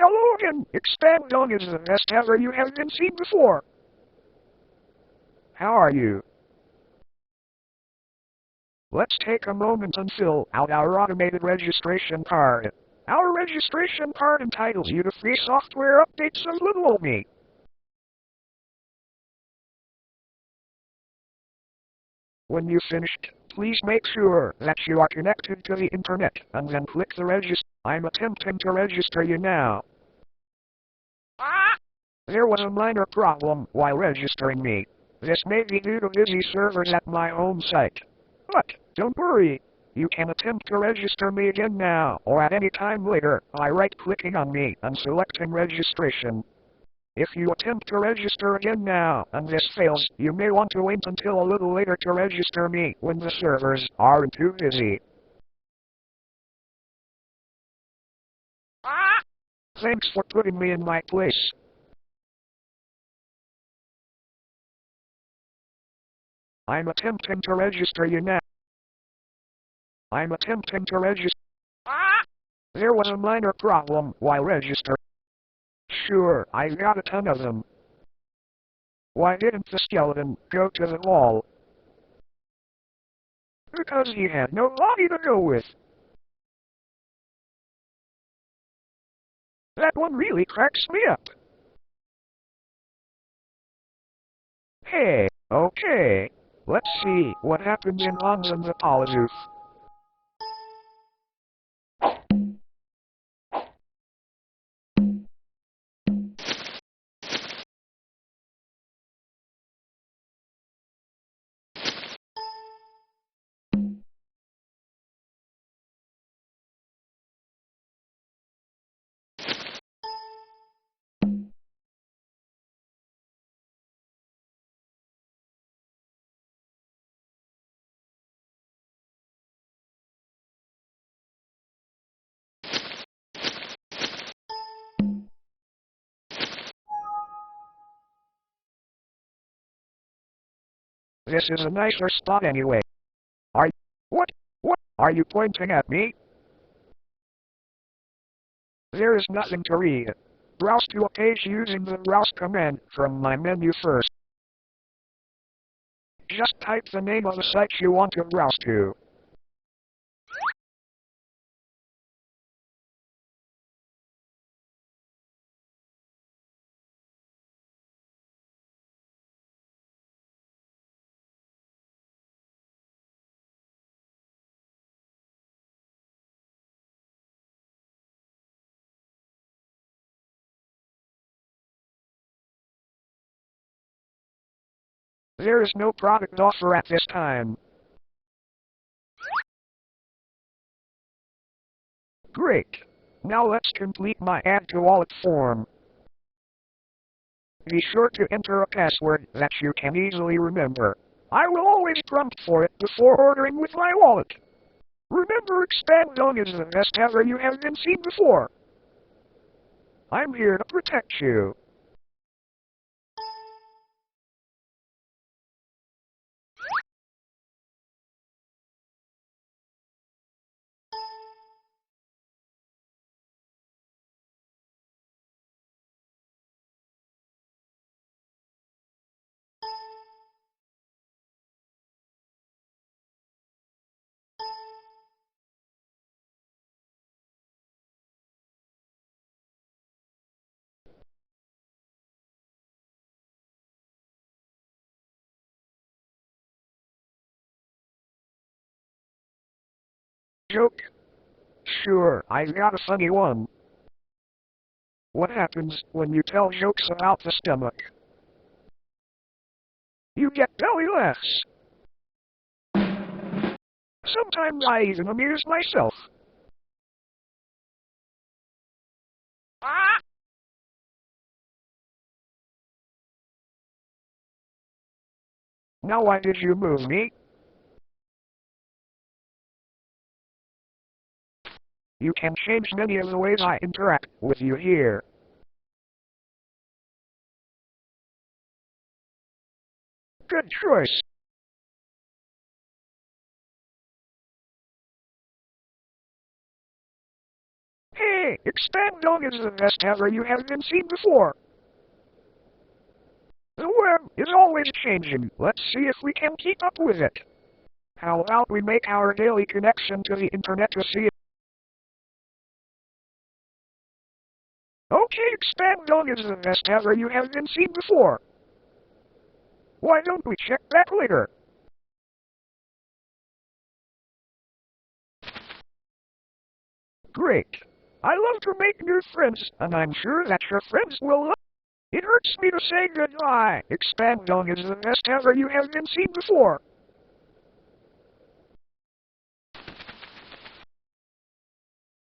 Hello again. Expand on is the best ever you have been seen before. How are you? Let's take a moment and fill out our automated registration card. Our registration card entitles you to free software updates of little old me. When you've finished, please make sure that you are connected to the internet, and then click the register. I'm attempting to register you now. There was a minor problem while registering me. This may be due to busy servers at my home site. But, don't worry. You can attempt to register me again now, or at any time later, by right-clicking on me and selecting registration. If you attempt to register again now, and this fails, you may want to wait until a little later to register me when the servers aren't too busy. Thanks for putting me in my place. I'm attempting to register you now. I'm attempting to register. There was a minor problem while registering. Sure, I got a ton of them. Why didn't the skeleton go to the wall? Because he had no body to go with. That one really cracks me up. Hey, okay. Let's see what happens in Hans and the Polizoof. This is a nicer spot anyway. What are you pointing at me? There is nothing to read. Browse to a page using the browse command from my menu first. Just type the name of the site you want to browse to. There is no product offer at this time. Great. Now let's complete my add to wallet form. Be sure to enter a password that you can easily remember. I will always prompt for it before ordering with my wallet. Remember, expand on is the best ever you have been seen before. I'm here to protect you. Joke? Sure, I got a funny one. What happens when you tell jokes about the stomach? You get belly laughs. Sometimes I even amuse myself. Now why did you move me? You can change many of the ways I interact with you here. Good choice. Hey! Okay, expanding is the best ever you have been seen before. The web is always changing. Let's see if we can keep up with it. How about we make our daily connection to the internet to see it? Okay, expanding is the best ever you have been seen before. Why don't we check that later? Great. I love to make new friends, and I'm sure that your friends will love it. It hurts me to say goodbye. Expanding is the best ever you have been seen before.